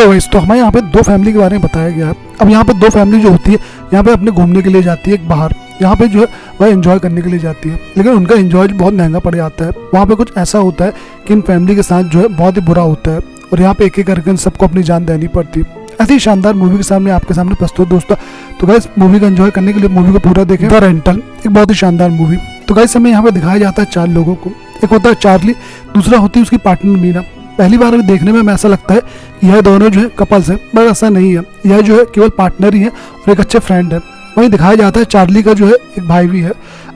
Hello guys, तो हमें यहाँ पे दो फैमिली के बारे में बताया गया है। अब यहाँ पे दो फैमिली जो होती है यहाँ पे अपने घूमने के लिए जाती है एक बाहर, यहाँ पे जो है वह एंजॉय करने के लिए जाती है, लेकिन उनका एंजॉय बहुत महंगा पड़ जाता है। वहाँ पे कुछ ऐसा होता है कि इन फैमिली के साथ जो है बहुत ही बुरा होता है और यहाँ पे एक एक करके सबको अपनी जान देनी पड़ती है। ऐसी शानदार मूवी के सामने आपके सामने प्रस्तुत दोस्तों। तो गाइस मूवी का एंजॉय करने के लिए मूवी को पूरा देखें। द रेंटल एक बहुत ही शानदार मूवी। तो गाइस हमें यहाँ पे दिखाया जाता है चार लोगों को। एक होता है चार्ली, दूसरा होती है उसकी पार्टनर मीना। पहली बार देखने में हमें ऐसा लगता है कि यह दोनों जो है कपल्स है, पर ऐसा नहीं है। यह जो है केवल पार्टनर ही है और एक अच्छे फ्रेंड है। वहीं दिखाया जाता है चार्ली का जो है एक भाई भी है।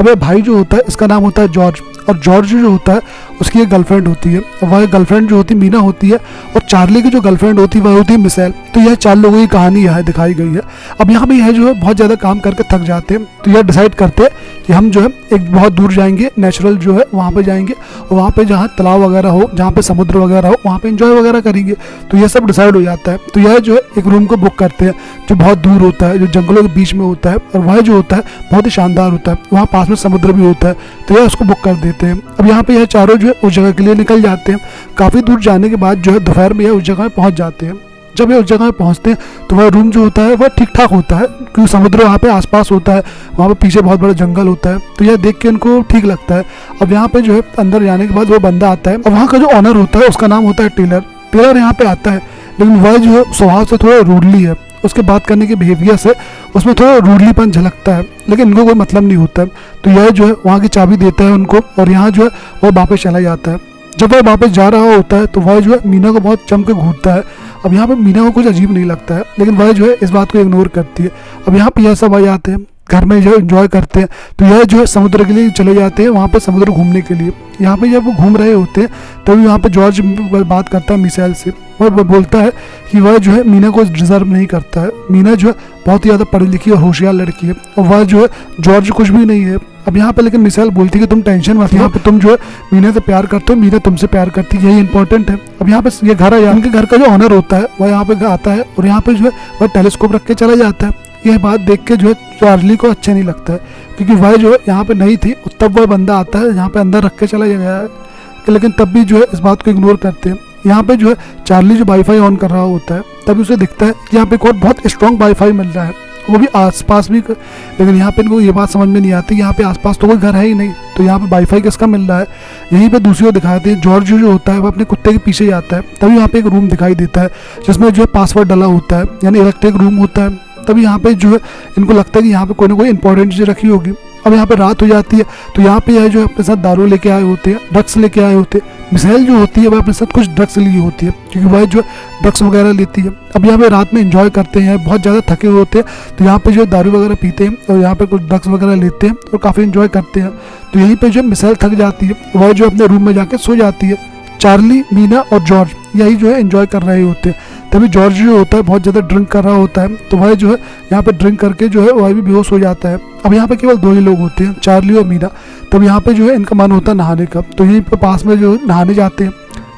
अब यह भाई जो होता है इसका नाम होता है जॉर्ज, और जॉर्ज जो होता है उसकी एक गर्लफ्रेंड होती है। वह गर्लफ्रेंड जो होती है मीना होती है, और चार्ली की जो गर्लफ्रेंड होती है वह होती है मिशेल। तो यह चार लोगों की कहानी यहाँ दिखाई गई है। अब यहाँ पे यह जो है बहुत ज़्यादा काम करके थक जाते हैं, तो यह डिसाइड करते हैं कि हम जो है एक बहुत दूर जाएंगे, नेचुरल जो है वहाँ पे जाएंगे, और वहाँ पे जहाँ तालाब वगैरह हो, जहाँ पे समुद्र वगैरह हो, वहाँ पे एंजॉय वगैरह करेंगे। तो यह सब डिसाइड हो जाता है। तो यह जो है एक रूम को बुक करते हैं जो बहुत दूर होता है, जो जंगलों के बीच में होता है, और वह जो होता है बहुत ही शानदार होता है। वहाँ पास में समुद्र भी होता है, तो यह उसको बुक कर देते हैं। अब यहाँ पे यह चारों जो है उस जगह के लिए निकल जाते हैं। काफ़ी दूर जाने के बाद जो है दोपहर में यह उस जगह में पहुँच जाते हैं। जब ये उस जगह में पहुंचते हैं तो वह रूम जो होता है वह ठीक ठाक होता है, क्योंकि समुद्र वहाँ पे आसपास होता है, वहाँ पे पीछे बहुत बड़ा जंगल होता है। तो यह देख के उनको ठीक लगता है। अब यहाँ पे जो है अंदर जाने के बाद वो बंदा आता है, और वहाँ का जो ऑनर होता है उसका नाम होता है टेलर। टेलर यहाँ पे आता है, लेकिन वह जो है स्वभाव से थोड़ा रूडली है। उसके बात करने के बिहेवियर से उसमें थोड़ा रूडलीपन झलकता है, लेकिन इनको कोई मतलब नहीं होता है। तो यह जो है वहाँ की चाबी देता है उनको, और यहाँ जो है वह वापस चला जाता है। जब वह वापस जा रहा होता है तो वह जो है मीना को बहुत चमक के घूरता है। अब यहाँ पे मीना को कुछ अजीब नहीं लगता है, लेकिन वह जो है इस बात को इग्नोर करती है। अब यहाँ पे यह सब आ जाते हैं, घर में जो एंजॉय करते हैं। तो यह जो है समुद्र के लिए चले जाते हैं, वहाँ पे समुद्र घूमने के लिए। यहाँ पे जब वो घूम रहे होते हैं तभी वहाँ पे जॉर्ज बात करता है मिशेल से, और वह बोलता है कि वह जो है मीना को डिजर्व नहीं करता है। मीना जो है बहुत ही ज़्यादा पढ़ी लिखी और होशियार लड़की है, और वह जो है जॉर्ज कुछ भी नहीं है। अब यहाँ पे लेकिन मिशेल बोलती है कि तुम टेंशन मत लो, यहाँ पे तुम जो है मीना से प्यार करते हो, मीना तुमसे प्यार करती है, यही इंपॉर्टेंट है। अब यहाँ पे ये घर आया, उनके घर का जो ऑनर होता है वह यहाँ पे आता है, और यहाँ पे जो है वह टेलीस्कोप रख के चला जाता है। यह बात देख के जो है चार्ली को अच्छा नहीं लगता है, क्योंकि वह जो है यहाँ पे नहीं थी। तब वह बंदा आता है यहाँ पे अंदर रख के चला गया है, लेकिन तब भी जो है इस बात को इग्नोर करते हैं। यहाँ पे जो है चार्ली जो वाईफाई ऑन कर रहा होता है, तभी उसे दिखता है कि यहाँ पे एक और बहुत स्ट्रॉन्ग वाईफाई मिल रहा है, वो भी आसपास भी। लेकिन यहाँ पे इनको ये बात समझ में नहीं आती, यहाँ पे आसपास तो कोई घर है ही नहीं, तो यहाँ पे वाईफाई किसका मिल रहा है। यहीं पे दूसरी ओर दिखाते हैं जॉर्ज जो होता है वो अपने कुत्ते के पीछे जाता है। तभी यहाँ पे एक रूम दिखाई देता है जिसमें जो है पासवर्ड डला होता है, यानी इलेक्ट्रिक रूम होता है। तभी यहाँ पे जो है इनको लगता है कि यहाँ पे कोई ना कोई इंपॉर्टेंट चीज़ रखी होगी। अब यहाँ पे रात हो जाती है, तो यहाँ पे यह जो है अपने साथ दारू लेके आए होते हैं, ड्रग्स लेके आए होते हैं। मिशेल जो होती है वह अपने साथ कुछ ड्रग्स ली होती है, क्योंकि वह जो है ड्रग्स वगैरह लेती है। अब यहाँ पे रात में एंजॉय करते हैं, बहुत ज़्यादा थके हुए होते हैं, तो यहाँ पे जो है दारू वगैरह पीते हैं और यहाँ पे कुछ ड्रग्स वगैरह लेते हैं और काफ़ी एंजॉय करते हैं। तो यहीं पे जो मिशेल थक जाती है, वह जो अपने रूम में जाके सो जाती है। चार्ली, मीना और जॉर्ज यही जो है एंजॉय कर रहे होते हैं। तभी जॉर्ज जो होता है बहुत ज़्यादा ड्रिंक कर रहा होता है, तो वह जो है यहाँ पे ड्रिंक करके जो है वह भी बेहोश हो जाता है। अब यहाँ पे केवल दो ही लोग होते हैं, चार्ली और मीना। तब यहाँ पे जो है इनका मन होता है नहाने का, तो यहीं पे पास में जो नहाने जाते हैं।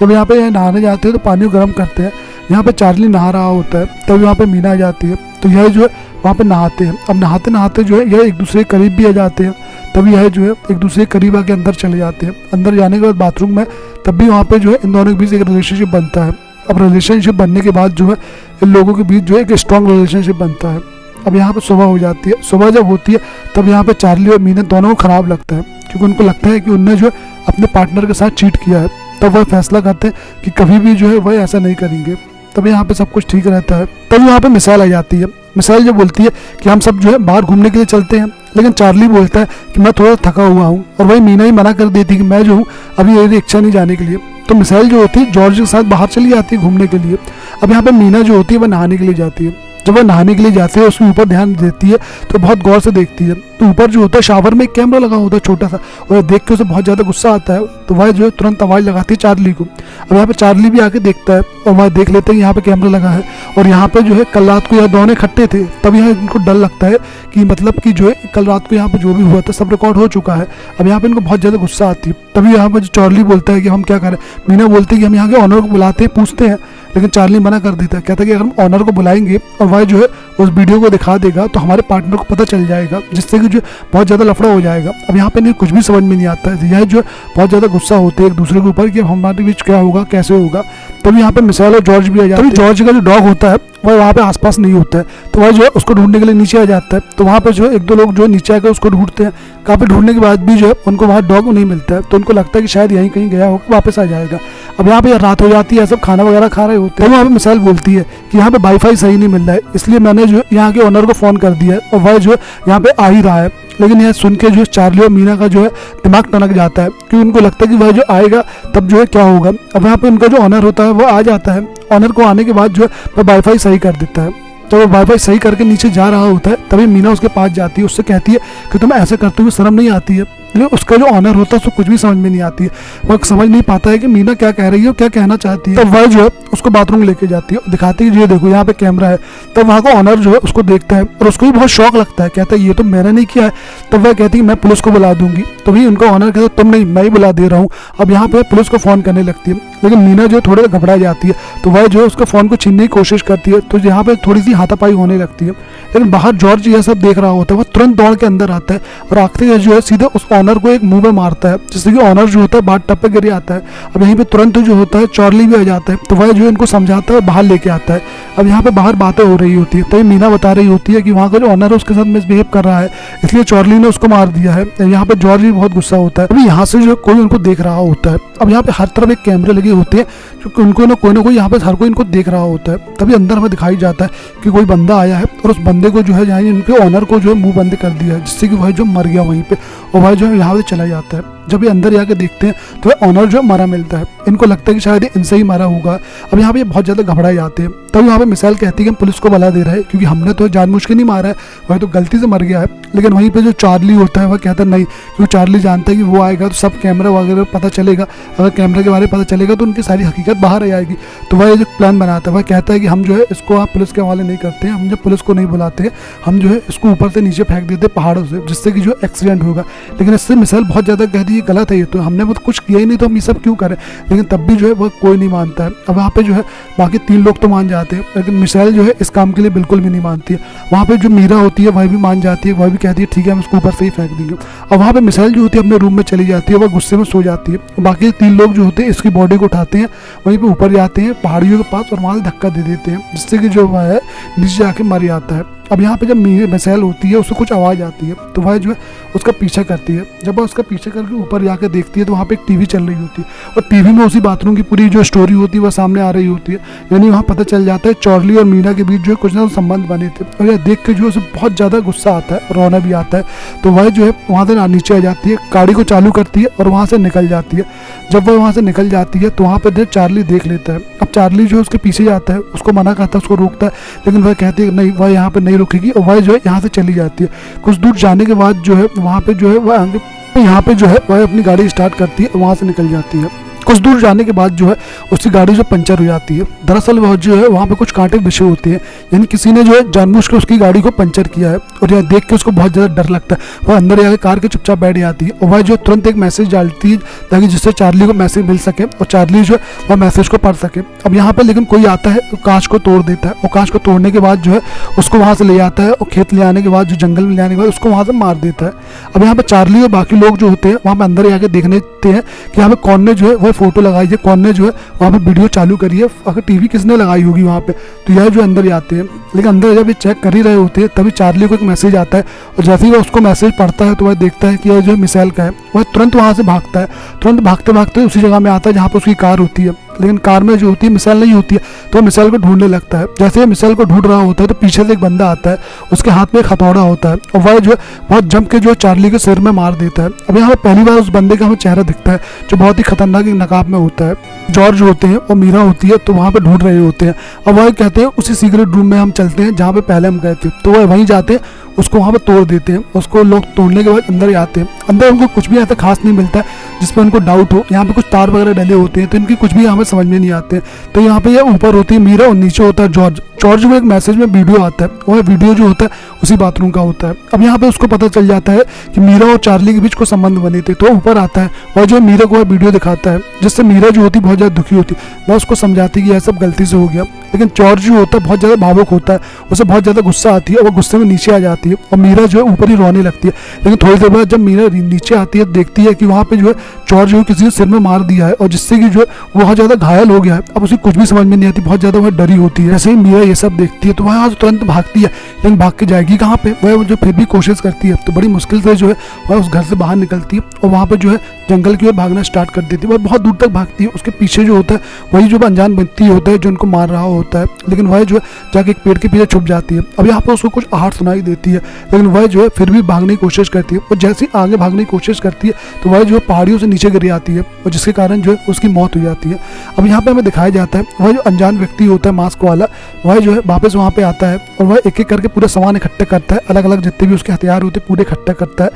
जब यहाँ पे नहाने जाते हैं तो पानी गर्म करते हैं। यहाँ पे चार्ली नहा रहा होता है, तब यहाँ पे मीना आ जाती है, तो यह जो है वहाँ पे नहाते हैं। अब नहाते नहाते जो है यह एक दूसरे के करीब भी आ जाते हैं। तभी यह जो है एक दूसरे के करीब आके अंदर चले जाते हैं। अंदर जाने के बाद बाथरूम में तब भी वहाँ पे जो है इन दोनों के बीच एक रिलेशनशिप बनता है। अब रिलेशनशिप बनने के बाद जो है इन लोगों के बीच जो है एक स्ट्रॉन्ग रिलेशनशिप बनता है। अब यहाँ पे सुबह हो जाती है। सुबह जब होती है तब यहाँ पे चार्ली और मीना दोनों को ख़राब लगता है, क्योंकि उनको लगता है कि उनने जो है अपने पार्टनर के साथ चीट किया है। तब वह फैसला करते हैं कि कभी भी जो है वह ऐसा नहीं करेंगे। तभी यहाँ पे सब कुछ ठीक रहता है। तभी यहाँ पे मिशेल आ जाती है। मिशेल जो बोलती है कि हम सब जो है बाहर घूमने के लिए चलते हैं, लेकिन चार्ली बोलता है कि मैं थोड़ा थका हुआ हूँ, और वही मीना ही मना कर देती है कि मैं जो हूँ अभी मेरी इच्छा नहीं जाने के लिए। तो मिशेल जो होती है जॉर्ज के साथ बाहर चली जाती है घूमने के लिए। अब यहाँ पे मीना जो होती है वह नहाने के लिए जाती है। जब वह नहाने के लिए जाती है उसके ऊपर ध्यान देती है, तो बहुत गौर से देखती है। तो ऊपर जो होता है शावर में एक कैमरा लगा होता है छोटा सा, और देख के उसे बहुत ज़्यादा गुस्सा आता है। तो वह जो है तुरंत आवाज़ लगाती है चार्ली को। अब यहाँ पे चार्ली भी आके देखता है, और वह देख लेते हैं यहाँ पे कैमरा लगा है, और यहाँ पे जो है कल रात को यह दोनों इकट्ठे थे। तब यहाँ इनको डर लगता है कि मतलब कि जो है कल रात को यहाँ पे जो भी हुआ था सब रिकॉर्ड हो चुका है। अब यहाँ पे इनको बहुत ज़्यादा गुस्सा आती है। तभी यहाँ पर चार्ली बोलता है कि हम क्या करें। मीना बोलती है कि हम यहाँ के ऑनर को बुलाते हैं, पूछते हैं, लेकिन चार्ली मना कर देता है। कहता है कि अगर हम ऑनर को बुलाएंगे और वह जो है उस वीडियो को दिखा देगा तो हमारे पार्टनर को पता चल जाएगा, जिससे कि जो बहुत ज़्यादा लफड़ा हो जाएगा। अब यहाँ पे नहीं कुछ भी समझ में नहीं आता है, यह जो बहुत ज़्यादा गुस्सा होते हैं एक दूसरे के ऊपर कि हमारे बीच क्या होगा कैसे होगा। तभी यहाँ पे मिसाइल और जॉर्ज भी आ जाते हैं। तभी जॉर्ज का जो डॉग होता है वह वहाँ पे आसपास नहीं होता है, तो वह जो है उसको ढूंढने के लिए नीचे आ जाता है। तो वहाँ पे जो है एक दो लोग जो नीचे आकर उसको ढूंढते हैं, काफ़ी ढूंढने के बाद भी जो है उनको वहाँ डॉग नहीं मिलता है। तो उनको लगता है कि शायद यहीं कहीं गया होगा, वापस आ जाएगा। अब यहाँ पे रात हो जाती है, सब खाना वगैरह खा रहे होते हैं। वहाँ पे मिसाइल बोलती है कि यहाँ पे वाईफाई सही नहीं मिल रहा है, इसलिए मैंने जो यहाँ के ओनर को फ़ोन कर दिया है और वह जो है यहाँ पे आ ही रहा है। लेकिन यह सुन के जो है चार्ली और मीना का जो है दिमाग टनक जाता है, क्योंकि उनको लगता है कि वह जो आएगा तब जो है क्या होगा। अब यहाँ पे उनका जो ऑनर होता है वो आ जाता है। ऑनर को आने के बाद जो है वह वाईफाई सही कर देता है। तो वो वाईफाई सही करके नीचे जा रहा होता है, तभी मीना उसके पास जाती है, उससे कहती है कि तुम ऐसे करते हुए शर्म नहीं आती है। लेकिन उसका जो ऑनर होता है उसको कुछ भी समझ में नहीं आती है, वह समझ नहीं पाता है कि मीना क्या कह रही है और क्या कहना चाहती है। तब वह जो है उसको बाथरूम लेके जाती है और दिखाती है ये देखो यहाँ पे कैमरा है। तब वहाँ का ऑनर जो है उसको देखता है और उसको भी बहुत शौक लगता है, कहता है ये तो मैंने नहीं किया है। तब वह कहती है मैं पुलिस को बुला दूंगी। तभी उनका ऑनर कहता है तुम नहीं, मैं ही बुला दे रहा हूँ। अब यहाँ पे पुलिस को फ़ोन करने लगती है, लेकिन मीना जो थोड़ा घबरा जाती है, तो वह जो है उसका फ़ोन को छीनने की कोशिश करती है। तो यहाँ पे थोड़ी सी हाथापाई होने लगती है। लेकिन बाहर जॉर्ज यह सब देख रहा होता है, वह तुरंत दौड़ के अंदर आता है और आखिर में जो है सीधे उस ऑनर को एक मुंह में मारता है, जिससे कि ऑनर जो होता है बाथ टब पे गिर जाता है। अब यहीं पे तुरंत जो होता है चार्ली भी आ जाता है, तो वह जो इनको समझाता है बाहर लेके आता है। अब यहाँ पे बाहर बातें हो रही होती है, तभी मीना बता रही होती है कि वहाँ का जो ऑनर है उसके साथ मिसबिहेव कर रहा है, इसलिए चार्ली ने उसको मार दिया है। यहाँ पे जॉर्ज भी बहुत गुस्सा होता है। अभी यहाँ से जो कोई उनको देख रहा होता है। अब यहाँ पे हर तरफ एक कैमरे लगे होते हैं, क्योंकि उनको ना कोई यहाँ पे हर कोई इनको देख रहा होता है। तभी अंदर हमें दिखाई जाता है कि कोई बंदा आया है और उस बंदे को जो है यहाँ इनके ऑनर को जो है मुंह बंद कर दिया है, जिससे कि वह जो मर गया वहीं पे, और वह जो है यहाँ से चला जाता है। जब ये अंदर जाके देखते हैं तो वह ऑनर जो मरा मिलता है। इनको लगता है कि शायद इनसे ही मरा होगा। अब यहाँ पे बहुत ज़्यादा घबराए जाते हैं। तब यहाँ पे मिसाइल कहती है कि हम पुलिस को बुला दे रहे हैं, क्योंकि हमने तो जानबूझ के नहीं मारा है, वह तो गलती से मर गया है। लेकिन वहीं पे जो चार्ली होता है वह कहता है नहीं, क्योंकि चार्ली जानता है कि वो आएगा तो सब कैमरा वगैरह पता चलेगा। अगर कैमरे के बारे में पता चलेगा तो उनकी सारी हकीकत बाहर आ जाएगी। तो वह जो प्लान बनाता है, वह कहता है कि हम जो है इसको आप पुलिस के हवाले नहीं करते हैं, हम जब पुलिस को नहीं बुलाते, हम जो है इसको ऊपर से नीचे फेंक देते पहाड़ों से, जिससे कि जो एक्सीडेंट होगा। लेकिन इससे मिसाइल बहुत ज़्यादा कहती है गलत है, ये तो हमने वो कुछ किया ही नहीं, तो हम ये सब क्यों करें। लेकिन तब भी जो है वह कोई नहीं मानता है। अब वहाँ पे जो है बाकी 3 लोग तो मान जाते हैं, लेकिन मिसाइल जो है इस काम के लिए बिल्कुल भी नहीं मानती है। वहाँ पे जो मीरा होती है वह भी मान जाती है, वह भी कहती है ठीक है हम इसको ऊपर से ही फेंक देंगे। और वहाँ पे मिसाइल जो होती है अपने रूम में चली जाती है, वह गुस्से में सो जाती है। बाकी 3 लोग जो होते हैं इसकी बॉडी को उठाते हैं, वहीं पे ऊपर जाते हैं पहाड़ियों के पास और वहाँ से धक्का दे देते हैं, जिससे कि जो वह है नीचे जाके मर जाता है। अब यहाँ पे जब मिसाइल होती है उससे कुछ आवाज़ आती है, तो वह जो है उसका पीछा करती है। जब वह उसका पीछा करके ऊपर जाकर देखती है तो वहाँ पे एक टीवी चल रही होती है, और टीवी में उसी बाथरूम की पूरी जो स्टोरी होती है वह सामने आ रही होती है। यानी वहाँ पता चल जाता है चार्ली और मीना के बीच जो है कुछ ना संबंध बने थे। और यह देख के जो है उसे बहुत ज़्यादा गुस्सा आता है, रोना भी आता है। तो वह जो है वहाँ से नीचे आ जाती है, गाड़ी को चालू करती है और वहाँ से निकल जाती है। जब वह वहाँ से निकल जाती है तो वहाँ पर चार्ली देख लेता है। अब चार्ली जो है उसके पीछे जाता है, उसको मना करता है, उसको रोकता है, लेकिन वह कहती है नहीं, वह यहाँ पर नहीं रुकेगी, और वह जो है यहाँ से चली जाती है। कुछ दूर जाने के बाद जो है वहाँ पे जो है वह यहाँ पे जो है वह अपनी गाड़ी स्टार्ट करती है, वहाँ से निकल जाती है। कुछ दूर जाने के बाद जो है उसकी गाड़ी जो पंचर हो जाती है। दरअसल वह जो है वहाँ पे कुछ कांटे बिछे होते हैं, यानी किसी ने जो है जानबूझ के उसकी गाड़ी को पंचर किया है। और यह देख के उसको बहुत ज़्यादा डर लगता है। वह अंदर जाकर कार के चुपचाप बैठ जाती है, और वह जो तुरंत एक मैसेज डालती है ताकि जिससे चार्ली को मैसेज मिल सके और चार्ली जो है वह मैसेज को पढ़ सके। अब यहाँ पर लेकिन कोई आता है तो कांच को तोड़ देता है, और कांच को तोड़ने के बाद जो है उसको वहाँ से ले जाता है, और खेत ले आने के बाद जो जंगल में ले आने के बाद उसको वहाँ से मार देता है। अब यहाँ पर चार्ली और बाकी लोग जो होते हैं वहाँ पर अंदर जाकर देखने हैं कि यहाँ पे कौन ने जो है वह फोटो लगाई है, कौन ने जो है वहाँ पे वीडियो चालू करी है, अगर टीवी किसने लगाई होगी वहाँ पे। तो यह जो अंदर जाते हैं, लेकिन अंदर जब ये चेक कर ही रहे होते हैं तभी चार्ली को एक मैसेज आता है, और जैसे ही वह उसको मैसेज पढ़ता है तो वह देखता है कि यह जो है मिसाइल का है। वह तुरंत वहाँ से भागता है, तुरंत भागते भागते उसी जगह में आता है जहाँ पर उसकी कार होती है। लेकिन कार में जो होती है मिसाइल नहीं होती है, तो वह मिसाइल को ढूंढने लगता है। जैसे ही मिसाइल को ढूंढ रहा होता है तो पीछे से एक बंदा आता है, उसके हाथ में एक हथौड़ा होता है, और वह जो है बहुत जम के जो चार्ली के सिर में मार देता है। अब यहाँ पर पहली बार उस बंदे का हमें चेहरा दिखता है जो बहुत ही खतरनाक एक नकाब में होता है। जॉर्ज होते हैं और मीरा होती है, तो वहाँ पे ढूंढ रहे होते हैं, और वह कहते हैं उसी सीक्रेट रूम में हम चलते हैं जहाँ पे पहले हम गए थे। तो वह वहीं जाते हैं, उसको वहाँ पे तोड़ देते हैं। उसको लोग तोड़ने के बाद अंदर आते हैं। अंदर उनको कुछ भी ऐसा खास नहीं मिलता है जिसपे उनको डाउट हो। यहाँ पे कुछ तार वगैरह डले होते हैं, तो इनकी कुछ भी हमें समझ में नहीं आते। तो यहाँ पे ये ऊपर होती है मीरा और नीचे होता है जॉर्ज। और जो एक मैसेज में वीडियो आता है, वह वीडियो जो होता है उसी बाथरूम का होता है। अब यहाँ पे उसको पता चल जाता है कि मीरा और चार्ली के बीच कोई संबंध बने थे, तो ऊपर आता है वह जो मीरा को वह वीडियो दिखाता है, जिससे मीरा जो होती बहुत ज़्यादा दुखी होती। वह उसको समझाती कि यह सब गलती से हो गया, लेकिन जॉर्ज जो होता है बहुत ज़्यादा भावुक होता है, उसे बहुत ज़्यादा गुस्सा आती है और वह गुस्से में नीचे आ जाती है और मीरा जो है ऊपर ही रोने लगती है। लेकिन थोड़ी देर बाद जब मीरा नीचे आती है, देखती है कि वहाँ पे जो है जॉर्ज जो किसी ने सिर में मार दिया है और जिससे कि जो है वो बहुत ज़्यादा घायल हो गया है। अब उसे कुछ भी समझ में नहीं आती, बहुत ज़्यादा वह डरी होती है। जैसे ही मीरा ये सब देखती है तो वह तुरंत भागती है, लेकिन भाग के जाएगी कहाँ पे, वह जो फिर भी कोशिश करती है। तो बड़ी मुश्किल से जो है वह उस घर से बाहर निकलती है और वहाँ पे जो है जंगल की ओर भागना स्टार्ट कर देती है। वह बहुत दूर तक भागती है, उसके पीछे जो होता है वही जो अनजान व्यक्ति होता है जो उनको मार रहा होता है, लेकिन वह जो है जाके एक पेड़ के पीछे छुप जाती है। अब यहाँ पर उसको कुछ आहट सुनाई देती है, लेकिन वह जो है फिर भी भागने की कोशिश करती है और जैसे ही आगे भागने की कोशिश करती है तो वह जो है पहाड़ियों से नीचे गिर आती है और जिसके कारण जो है उसकी मौत हो जाती है। अब यहाँ पे हमें दिखाया जाता है वह जो अनजान व्यक्ति होता है मास्क वाला, वह जो है वापस वहाँ पे आता है और वह एक एक करके पूरा सामान इकट्ठा करता है, अलग अलग जितने भी उसके हथियार होते हैं पूरे इकट्ठा करता है,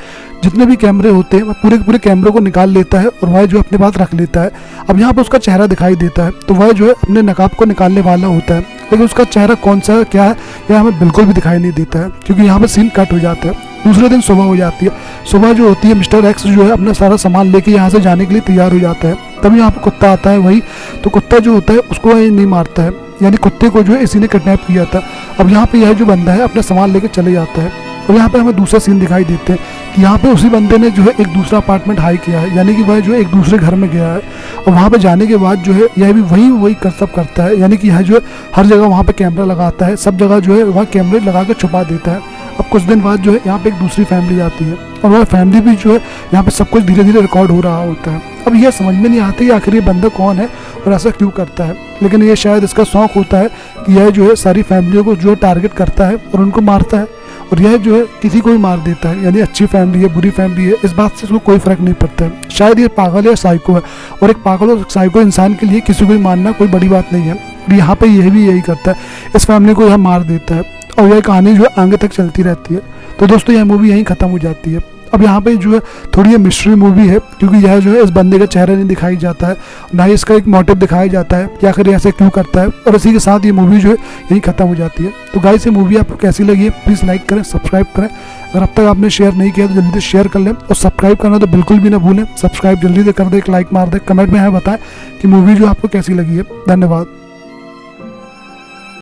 जितने भी कैमरे होते हैं वह पूरे पूरे कैमरों को निकाल लेता है और वह जो अपने पास रख लेता है। अब यहाँ पर उसका चेहरा दिखाई देता है, तो वह जो है अपने नकाब को निकालने वाला होता है, लेकिन उसका चेहरा कौन सा क्या है यह हमें बिल्कुल भी दिखाई नहीं देता है, क्योंकि यहाँ पर सीन कट हो जाता है। दूसरे दिन सुबह हो जाती है। सुबह जो होती है मिस्टर एक्स जो है अपना सारा सामान लेके यहाँ से जाने के लिए तैयार हो जाता है। तब यहाँ पे कुत्ता आता है वही, तो कुत्ता जो होता है उसको वह नहीं मारता है, यानी कुत्ते को जो है इसी ने किडनैप किया था। अब यहाँ पे यह जो बंदा है अपना सामान लेके चले जाता है और यहाँ पे हमें दूसरा सीन दिखाई देते हैं कि यहाँ पे उसी बंदे ने जो है एक दूसरा अपार्टमेंट हाई किया है, यानी कि वह जो है एक दूसरे घर में गया है और वहाँ पे जाने के बाद जो है यह भी वही सब करता है, यानी कि यह जो है हर जगह वहाँ पे कैमरा लगाता है, सब जगह जो है वह कैमरे लगा कर छुपा देता है। अब कुछ दिन बाद जो है यहाँ पे एक दूसरी फैमिली आती है और वह फैमिली भी जो है यहाँ पे सब कुछ धीरे धीरे रिकॉर्ड हो रहा होता है। अब यह समझ में नहीं आता कि आखिर ये बंदा कौन है और ऐसा क्यों करता है, लेकिन ये शायद इसका शौक होता है कि यह जो है सारी फैमिलियों को जो है टारगेट करता है और उनको मारता है, और यह जो है किसी को भी मार देता है, यानी अच्छी फैमिली है बुरी फैमिली है इस बात से इसको कोई फर्क नहीं पड़ता है। शायद ये पागल है साइको है, और एक पागल और साइको इंसान के लिए किसी को भी मारना कोई बड़ी बात नहीं है। और यहाँ पे यह भी यही करता है, इस फैमिली को यह मार देता है और यह कहानी जो है आगे तक चलती रहती है। तो दोस्तों यह मूवी यहीं ख़त्म हो जाती है। अब यहाँ पे जो है थोड़ी ये मिस्ट्री मूवी है, क्योंकि यह जो है इस बंदे का चेहरा नहीं दिखाई जाता है, ना ही इसका एक मोटिव दिखाया जाता है कि आखिर ऐसे क्यों करता है, और इसी के साथ ये मूवी जो है यहीं ख़त्म हो जाती है। तो गाइस ये मूवी आपको कैसी लगी है प्लीज़ लाइक करें, सब्सक्राइब करें। अगर अब तक आपने शेयर नहीं किया तो जल्दी से शेयर कर लें, और सब्सक्राइब करना तो बिल्कुल भी ना भूलें। सब्सक्राइब जल्दी से कर दें, एक लाइक मार दें, कमेंट में है बताएं कि मूवी जो आपको कैसी लगी है। धन्यवाद।